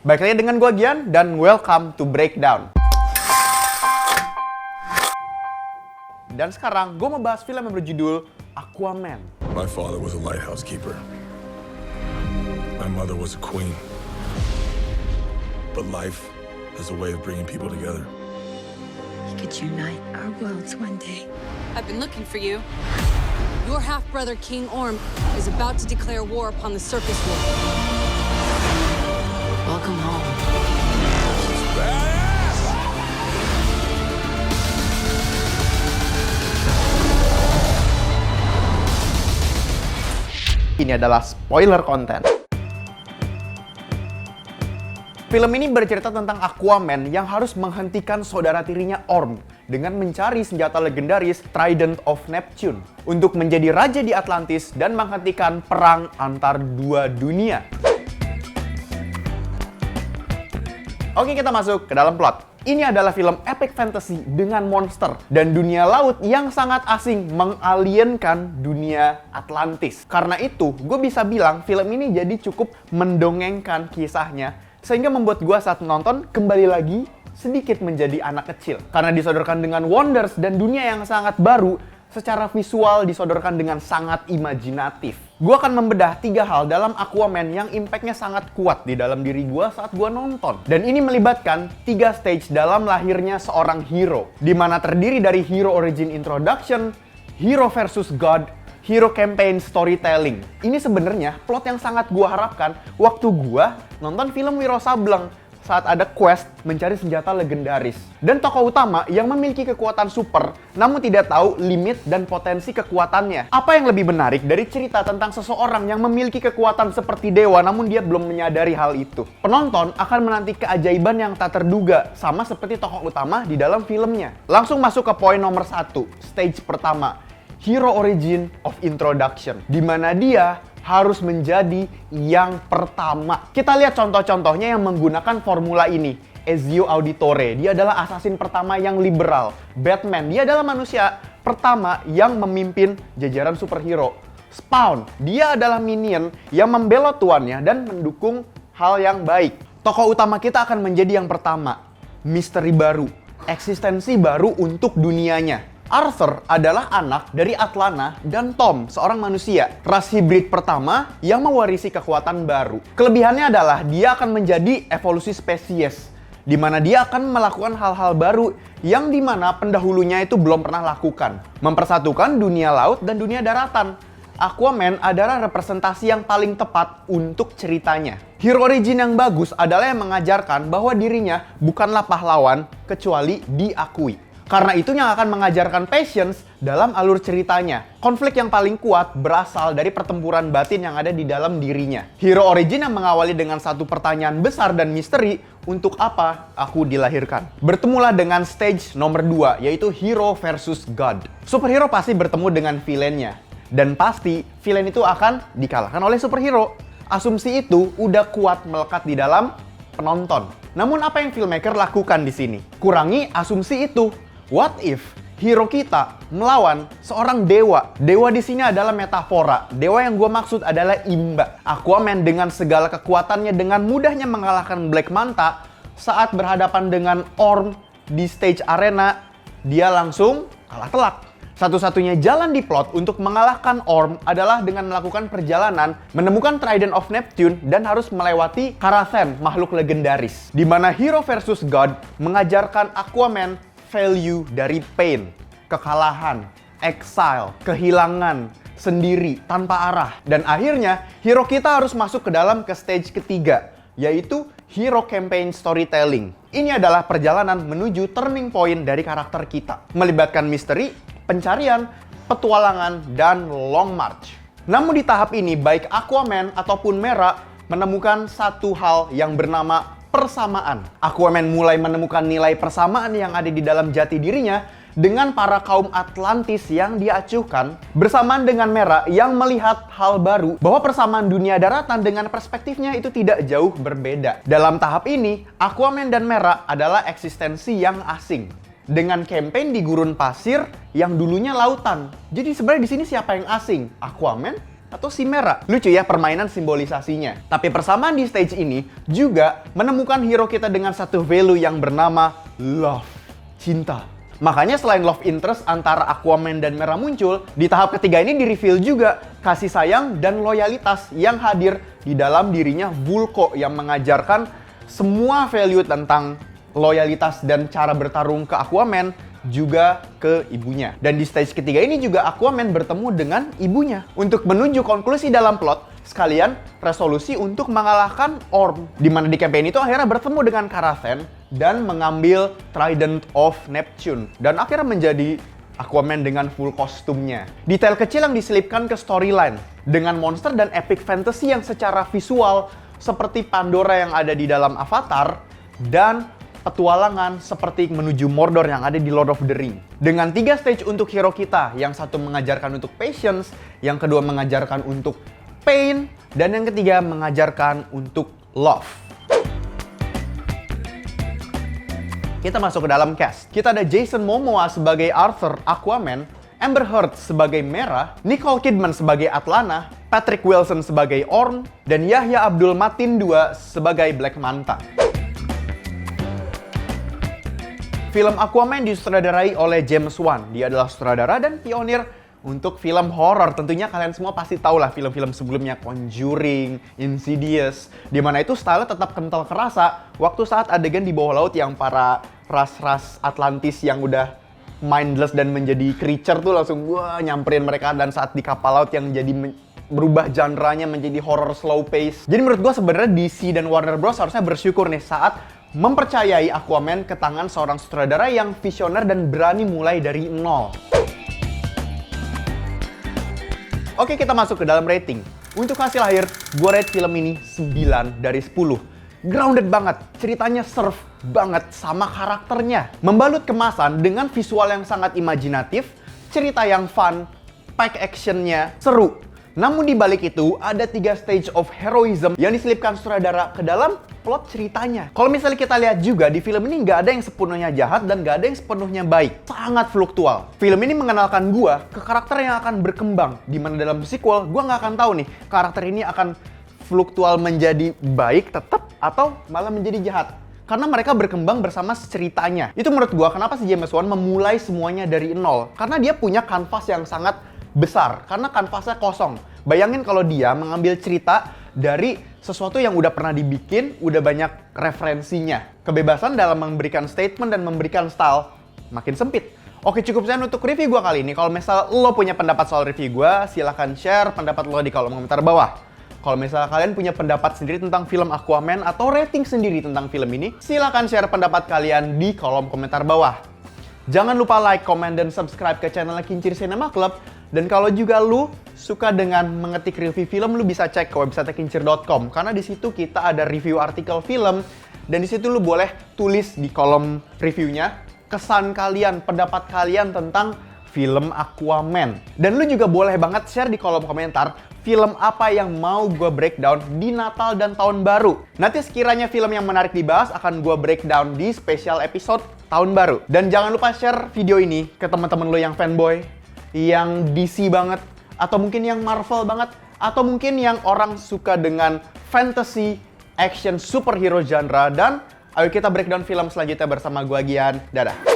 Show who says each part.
Speaker 1: Baik lagi dengan gue Gian, dan welcome to Breakdown. Dan sekarang gue mau bahas film yang berjudul Aquaman.
Speaker 2: My father was a lighthouse keeper. My mother was a queen. But life has a way of bringing people together.
Speaker 3: We could unite our worlds one day.
Speaker 4: I've been looking for you. Your half-brother, King Orm, is about to declare war upon the circus world. Welcome home.
Speaker 1: Ini adalah spoiler konten. Film ini bercerita tentang Aquaman yang harus menghentikan saudara tirinya Orm dengan mencari senjata legendaris Trident of Neptune untuk menjadi raja di Atlantis dan menghentikan perang antar dua dunia. Oke, kita masuk ke dalam plot. Ini adalah film epic fantasy dengan monster dan dunia laut yang sangat asing mengalienkan dunia Atlantis. Karena itu, gue bisa bilang film ini jadi cukup mendongengkan kisahnya sehingga membuat gue saat nonton kembali lagi sedikit menjadi anak kecil. Karena disodorkan dengan wonders dan dunia yang sangat baru, secara visual disodorkan dengan sangat imajinatif. Gue akan membedah 3 hal dalam Aquaman yang impact-nya sangat kuat di dalam diri gue saat gue nonton. Dan ini melibatkan 3 stage dalam lahirnya seorang hero, di mana terdiri dari hero origin introduction, hero versus god, hero campaign storytelling. Ini sebenarnya plot yang sangat gue harapkan waktu gue nonton film Wiro Sableng saat ada quest mencari senjata legendaris. Dan tokoh utama yang memiliki kekuatan super, namun tidak tahu limit dan potensi kekuatannya. Apa yang lebih menarik dari cerita tentang seseorang yang memiliki kekuatan seperti dewa, namun dia belum menyadari hal itu? Penonton akan menanti keajaiban yang tak terduga, sama seperti tokoh utama di dalam filmnya. Langsung masuk ke poin nomor 1, stage pertama. Hero origin of introduction, di mana dia harus menjadi yang pertama. Kita lihat contoh-contohnya yang menggunakan formula ini. Ezio Auditore, dia adalah assassin pertama yang liberal. Batman, dia adalah manusia pertama yang memimpin jajaran superhero. Spawn, dia adalah minion yang membela tuannya dan mendukung hal yang baik. Tokoh utama kita akan menjadi yang pertama. Misteri baru, eksistensi baru untuk dunianya. Arthur adalah anak dari Atlana dan Tom, seorang manusia. Ras hibrid pertama yang mewarisi kekuatan baru. Kelebihannya adalah dia akan menjadi evolusi spesies, di mana dia akan melakukan hal-hal baru yang dimana pendahulunya itu belum pernah lakukan. Mempersatukan dunia laut dan dunia daratan. Aquaman adalah representasi yang paling tepat untuk ceritanya. Hero origin yang bagus adalah yang mengajarkan bahwa dirinya bukanlah pahlawan kecuali diakui. Karena itu yang akan mengajarkan patience dalam alur ceritanya. Konflik yang paling kuat berasal dari pertempuran batin yang ada di dalam dirinya. Hero origin yang mengawali dengan satu pertanyaan besar dan misteri, untuk apa aku dilahirkan? Bertemulah dengan stage nomor 2, yaitu hero versus god. Superhero pasti bertemu dengan villainnya. Dan pasti villain itu akan dikalahkan oleh superhero. Asumsi itu udah kuat melekat di dalam penonton. Namun apa yang filmmaker lakukan di sini? Kurangi asumsi itu. What if hero kita melawan seorang dewa? Dewa di sini adalah metafora. Dewa yang gue maksud adalah Imba. Aquaman dengan segala kekuatannya dengan mudahnya mengalahkan Black Manta saat berhadapan dengan Orm di stage arena, dia langsung kalah telak. Satu-satunya jalan di plot untuk mengalahkan Orm adalah dengan melakukan perjalanan, menemukan Trident of Neptune, dan harus melewati Karathen, makhluk legendaris. Di mana hero versus god mengajarkan Aquaman value dari pain, kekalahan, exile, kehilangan, sendiri, tanpa arah. Dan akhirnya, hero kita harus masuk ke dalam ke stage ketiga, yaitu hero campaign storytelling. Ini adalah perjalanan menuju turning point dari karakter kita. Melibatkan misteri, pencarian, petualangan, dan long march. Namun di tahap ini, baik Aquaman ataupun Mera menemukan satu hal yang bernama persamaan. Aquaman mulai menemukan nilai persamaan yang ada di dalam jati dirinya dengan para kaum Atlantis yang diacuhkan, bersamaan dengan Mera yang melihat hal baru bahwa persamaan dunia daratan dengan perspektifnya itu tidak jauh berbeda. Dalam tahap ini, Aquaman dan Mera adalah eksistensi yang asing. Dengan campaign di gurun pasir yang dulunya lautan. Jadi sebenarnya di sini siapa yang asing? Aquaman atau si Mera. Lucu ya permainan simbolisasinya. Tapi persamaan di stage ini juga menemukan hero kita dengan satu value yang bernama love, cinta. Makanya selain love interest antara Aquaman dan Mera muncul, di tahap ketiga ini di-reveal juga kasih sayang dan loyalitas yang hadir di dalam dirinya Vulko yang mengajarkan semua value tentang loyalitas dan cara bertarung ke Aquaman juga ke ibunya. Dan di stage ketiga ini juga Aquaman bertemu dengan ibunya untuk menuju konklusi dalam plot sekalian resolusi untuk mengalahkan Orm, di mana di campaign itu akhirnya bertemu dengan Karathen dan mengambil Trident of Neptune dan akhirnya menjadi Aquaman dengan full kostumnya. Detail kecil yang diselipkan ke storyline dengan monster dan epic fantasy yang secara visual seperti Pandora yang ada di dalam Avatar dan petualangan seperti menuju Mordor yang ada di Lord of the Ring. Dengan 3 stage untuk hero kita, yang satu mengajarkan untuk patience, yang kedua mengajarkan untuk pain, dan yang ketiga mengajarkan untuk love. Kita masuk ke dalam cast. Kita ada Jason Momoa sebagai Arthur Aquaman, Amber Heard sebagai Mera, Nicole Kidman sebagai Atlana, Patrick Wilson sebagai Orm, dan Yahya Abdul Mateen II sebagai Black Manta. Film Aquaman disutradarai oleh James Wan. Dia adalah sutradara dan pionir untuk film horor. Tentunya kalian semua pasti tahu lah film-film sebelumnya, Conjuring, Insidious, di mana itu style tetap kental kerasa waktu saat adegan di bawah laut yang para ras-ras Atlantis yang udah mindless dan menjadi creature tuh langsung wah nyamperin mereka, dan saat di kapal laut yang jadi berubah genre-nya menjadi horror slow pace. Jadi menurut gua sebenarnya DC dan Warner Bros harusnya bersyukur nih saat mempercayai Aquaman ke tangan seorang sutradara yang visioner dan berani mulai dari nol. Oke, kita masuk ke dalam rating. Untuk hasil akhir, gue rate film ini 9 dari 10. Grounded banget, ceritanya surf banget sama karakternya. Membalut kemasan dengan visual yang sangat imajinatif, cerita yang fun, pack actionnya seru. Namun di balik itu, ada 3 stage of heroism yang diselipkan sutradara ke dalam plot ceritanya. Kalau misalnya kita lihat juga, di film ini nggak ada yang sepenuhnya jahat dan nggak ada yang sepenuhnya baik. Sangat fluktual. Film ini mengenalkan gua ke karakter yang akan berkembang. Dimana dalam sequel, gua nggak akan tahu nih, karakter ini akan fluktual menjadi baik tetap atau malah menjadi jahat. Karena mereka berkembang bersama ceritanya. Itu menurut gua kenapa si James Wan memulai semuanya dari nol. Karena dia punya kanvas yang sangat besar, karena kanvasnya kosong. Bayangin kalau dia mengambil cerita dari sesuatu yang udah pernah dibikin, udah banyak referensinya. Kebebasan dalam memberikan statement dan memberikan style makin sempit. Oke, cukup sekian untuk review gue kali ini. Kalau misal lo punya pendapat soal review gue, silahkan share pendapat lo di kolom komentar bawah. Kalau misalnya kalian punya pendapat sendiri tentang film Aquaman atau rating sendiri tentang film ini, silahkan share pendapat kalian di kolom komentar bawah. Jangan lupa like, comment, dan subscribe ke channel Kincir Cinema Club. Dan kalau juga lu suka dengan mengetik review film, lu bisa cek ke website kincir.com. Karena di situ kita ada review artikel film. Dan di situ lu boleh tulis di kolom reviewnya kesan kalian, pendapat kalian tentang film Aquaman. Dan lu juga boleh banget share di kolom komentar film apa yang mau gue breakdown di Natal dan Tahun Baru. Nanti sekiranya film yang menarik dibahas akan gue breakdown di special episode Tahun Baru. Dan jangan lupa share video ini ke teman-teman lo yang fanboy, yang DC banget, atau mungkin yang Marvel banget, atau mungkin yang orang suka dengan fantasy, action, superhero genre. Dan ayo kita breakdown film selanjutnya bersama gue Gian. Dadah!